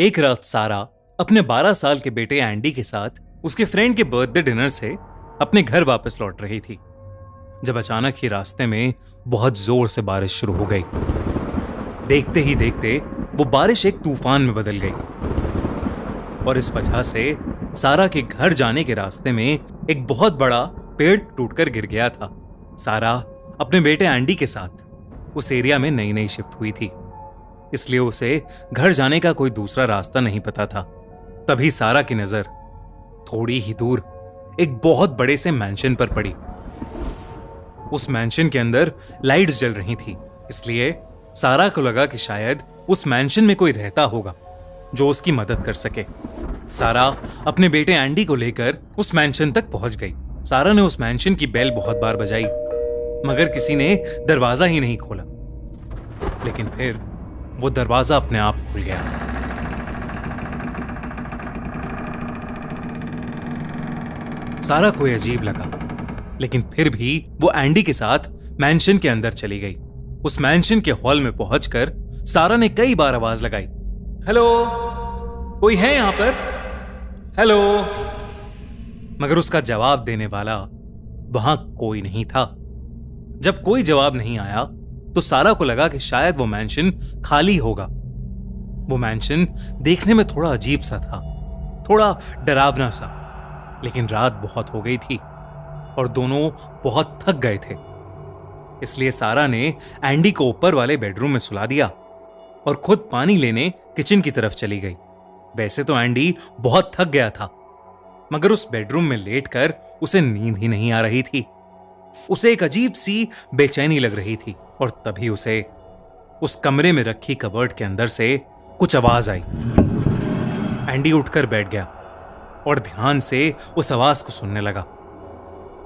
एक रात सारा अपने 12 साल के बेटे एंडी के साथ उसके फ्रेंड के बर्थडे डिनर से अपने घर वापस लौट रही थी, जब अचानक ही रास्ते में बहुत जोर से बारिश शुरू हो गई। देखते ही देखते वो बारिश एक तूफान में बदल गई और इस वजह से सारा के घर जाने के रास्ते में एक बहुत बड़ा पेड़ टूटकर गिर गया था। सारा अपने बेटे एंडी के साथ उस एरिया में नई नई शिफ्ट हुई थी, इसलिए उसे घर जाने का कोई दूसरा रास्ता नहीं पता था। तभी सारा की नजर थोड़ी ही दूर एक बहुत बड़े से मैंशन पर पड़ी। उस मैंशन के अंदर लाइट्स जल रही थी, इसलिए सारा को लगा कि शायद उस मैंशन में कोई रहता होगा जो उसकी मदद कर सके। सारा अपने बेटे एंडी को लेकर उस मैंशन तक पहुंच गई। सारा ने उस मैंशन की बेल बहुत बार बजाई, मगर किसी ने दरवाजा ही नहीं खोला। लेकिन फिर वो दरवाजा अपने आप खुल गया। सारा को अजीब लगा, लेकिन फिर भी वो एंडी के साथ मैंशन के अंदर चली गई। उस मैंशन के हॉल में पहुंचकर सारा ने कई बार आवाज लगाई, हेलो, कोई है यहां पर? हेलो। मगर उसका जवाब देने वाला वहां कोई नहीं था। जब कोई जवाब नहीं आया तो सारा को लगा कि शायद वो मैंशन खाली होगा। वो मैंशन देखने में थोड़ा अजीब सा था, थोड़ा डरावना सा, लेकिन रात बहुत हो गई थी और दोनों बहुत थक गए थे। इसलिए सारा ने एंडी को ऊपर वाले बेडरूम में सुला दिया और खुद पानी लेने किचन की तरफ चली गई। वैसे तो एंडी बहुत थक गया था, मगर उस बेडरूम में लेटकर उसे नींद ही नहीं आ रही थी। उसे एक अजीब सी बेचैनी लग रही थी और तभी उसे उस कमरे में रखी कबर्ड के अंदर से कुछ आवाज आई। एंडी उठकर बैठ गया और ध्यान से उस आवाज को सुनने लगा।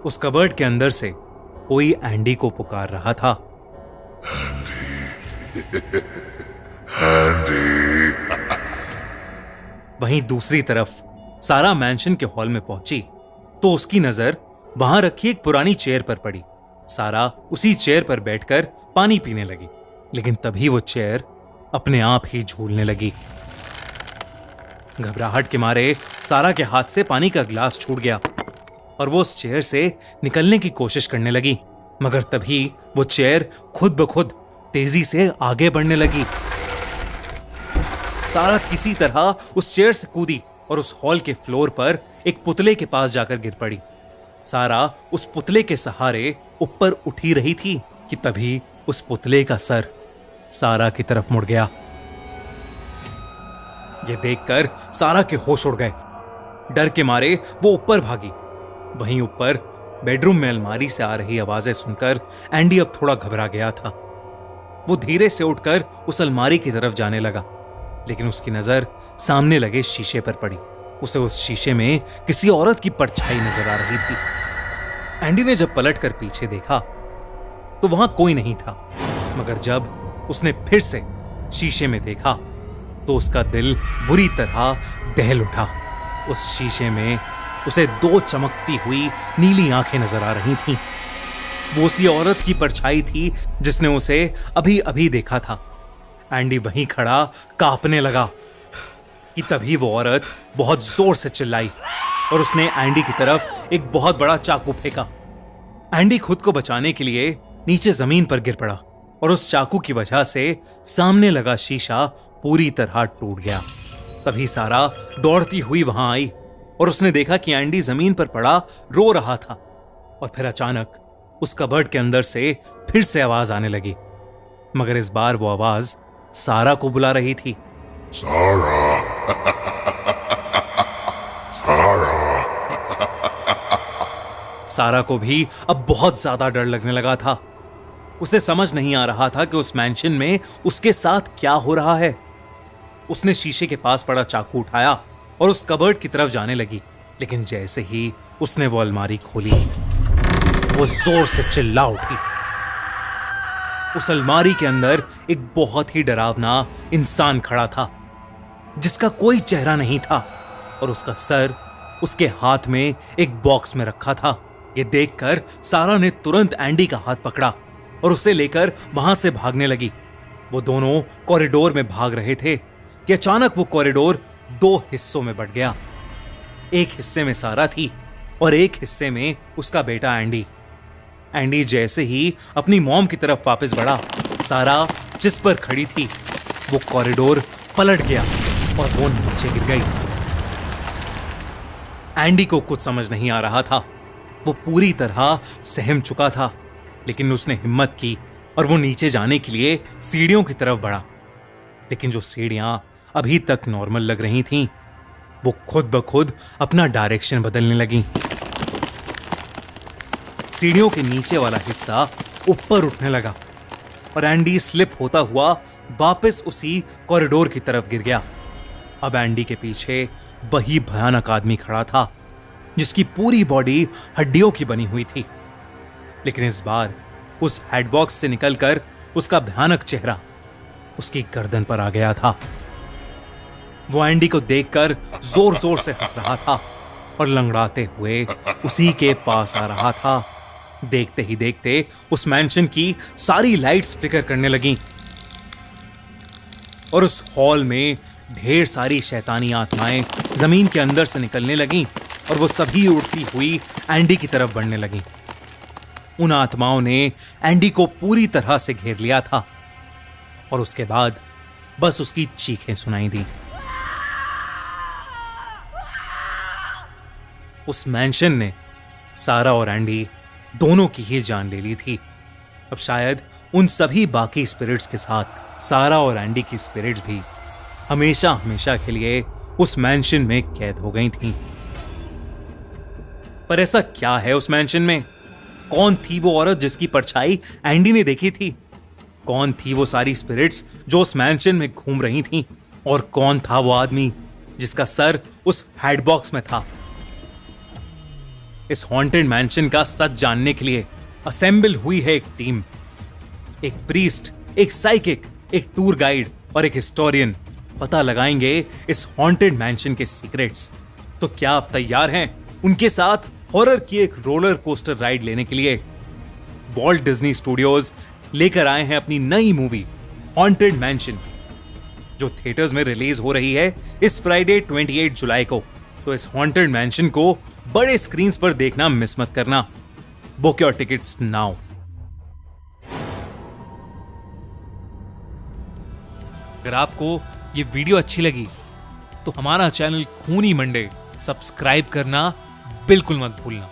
उस कबर्ड के अंदर से कोई एंडी को पुकार रहा था। एंडी। वहीं दूसरी तरफ सारा मैंशन के हॉल में पहुंची तो उसकी नजर वहां रखी एक पुरानी चेयर पर पड़ी। सारा उसी चेयर पर बैठकर पानी पीने लगी, लेकिन तभी वो चेयर अपने आप ही झूलने लगी। घबराहट के मारे सारा के हाथ से पानी का गिलास छूट गया और वो उस चेयर से निकलने की कोशिश करने लगी, मगर तभी वो चेयर खुद ब खुद तेजी से आगे बढ़ने लगी। सारा किसी तरह उस चेयर से कूदी और उस हॉल के फ्लोर पर एक पुतले के पास जाकर गिर पड़ी। सारा उस पुतले के सहारे ऊपर उठी रही थी कि तभी उस पुतले का सर सारा की तरफ मुड़ गया। यह देखकर सारा के होश उड़ गए। डर के मारे वो ऊपर भागी। वहीं ऊपर बेडरूम में अलमारी से आ रही आवाजें सुनकर एंडी अब थोड़ा घबरा गया था। वो धीरे से उठकर उस अलमारी की तरफ जाने लगा, लेकिन उसकी नजर सामने लगे शीशे पर पड़ी। उसे उस शीशे में किसी औरत की परछाई नजर आ रही थी। एंडी ने जब पलटकर पीछे देखा तो वहां कोई नहीं था, मगर जब उसने फिर से शीशे में देखा तो उसका दिल बुरी तरह दहल उठा। उस शीशे में उसे दो चमकती हुई नीली आंखें नजर आ रही थीं। वो उसी औरत की परछाई थी जिसने उसे अभी अभी देखा था। एंडी वहीं खड़ा कांपने लगा कि तभी वो औरत बहुत जोर से चिल्लाई और उसने एंडी की तरफ एक बहुत बड़ा चाकू फेंका। एंडी खुद को बचाने के लिए नीचे जमीन पर गिर पड़ा और उस चाकू की वजह से सामने लगा शीशा पूरी तरह टूट गया। तभी सारा दौड़ती हुई वहां आई और उसने देखा कि एंडी जमीन पर पड़ा रो रहा था। और फिर अचानक उस कबर्ड के अंदर से फिर से आवाज आने लगी, मगर इस बार वो आवाज सारा को बुला रही थी। सारा। सारा। सारा को भी अब बहुत ज्यादा डर लगने लगा था। उसे समझ नहीं आ रहा था कि उस मैंशन में उसके साथ क्या हो रहा है। उसने शीशे के पास पड़ा चाकू उठाया और उस कबर्ड की तरफ जाने लगी, लेकिन जैसे ही उसने वो अलमारी खोली वो जोर से चिल्ला उठी। उस अलमारी के अंदर एक बहुत ही डरावना इंसान खड़ा था, जिसका कोई चेहरा नहीं था और उसका सर उसके हाथ में एक बॉक्स में रखा था। ये देखकर सारा ने तुरंत एंडी का हाथ पकड़ा और उसे लेकर वहां से भागने लगी। वो दोनों कॉरिडोर में भाग रहे थे, कि अचानक वो कॉरिडोर दो हिस्सों में बंट गया। एक हिस्से में सारा थी और एक हिस्से में उसका बेटा एंडी। एंडी जैसे ही अपनी मॉम की तरफ वापस बढ़ा, सारा जिस पर खड़ी थी वो कॉरिडोर पलट गया और वो नीचे गिर गई। एंडी को कुछ समझ नहीं आ रहा था। वो पूरी तरह सहम चुका था, लेकिन उसने हिम्मत की और वो नीचे जाने के लिए सीढ़ियों की तरफ बढ़ा। लेकिन जो सीढ़ियां अभी तक नॉर्मल लग रही थीं, वो खुद ब खुद अपना डायरेक्शन बदलने लगी। सीढ़ियों के नीचे वाला हिस्सा ऊपर उठने लगा और एंडी स्लिप होता हुआ वापस उसी कॉरिडोर की तरफ गिर गया। अब एंडी के पीछे वही भयानक आदमी खड़ा था, जिसकी पूरी बॉडी हड्डियों की बनी हुई थी। लेकिन इस बार उस हेडबॉक्स से निकलकर उसका भयानक चेहरा उसकी गर्दन पर आ गया था। वो एंडी को देखकर जोर जोर से हंस रहा था और लंगड़ाते हुए उसी के पास आ रहा था। देखते ही देखते उस मैंशन की सारी लाइट्स फ्लिकर करने लगीं और उस हॉल में ढेर सारी शैतानी आत्माएं जमीन के अंदर से निकलने लगीं और वो सभी उड़ती हुई एंडी की तरफ बढ़ने लगीं। उन आत्माओं ने एंडी को पूरी तरह से घेर लिया था और उसके बाद बस उसकी चीखें सुनाई दी। उस मैंशन ने सारा और एंडी दोनों की ही जान ले ली थी। अब शायद उन सभी बाकी स्पिरिट्स के साथ सारा और एंडी की स्पिरिट्स भी हमेशा हमेशा के लिए उस मैंशन में कैद हो गई थीं। पर ऐसा क्या है उस मैंशन में? कौन थी वो औरत जिसकी परछाई एंडी ने देखी थी? कौन थी वो सारी स्पिरिट्स जो उस मैंशन में घूम रही थीं? और कौन था वो आदमी जिसका सर उस हेडबॉक्स में था? इस हॉन्टेड मैंशन का सच जानने के लिए असेंबल हुई है एक टीम। एक प्रीस्ट, एक साइकिक, एक टूर गाइड और एक हिस्टोरियन पता लगाएंगे इस हॉन्टेड मैंशन के सीक्रेट्स। तो क्या आप तैयार हैं उनके साथ हॉरर की एक रोलर कोस्टर राइड लेने के लिए? वॉल्ट डिज्नी स्टूडियोज लेकर आए हैं अपनी नई मूवी हॉन्टेड मैंशन, जो थिएटर्स में रिलीज हो रही है इस फ्राइडे 28 जुलाई को। तो इस हॉन्टेड मैंशन को बड़े स्क्रीन पर देखना मिस मत करना। Book your tickets now. अगर आपको ये वीडियो अच्छी लगी तो हमारा चैनल खूनी मंडे सब्सक्राइब करना बिल्कुल मत भूलना।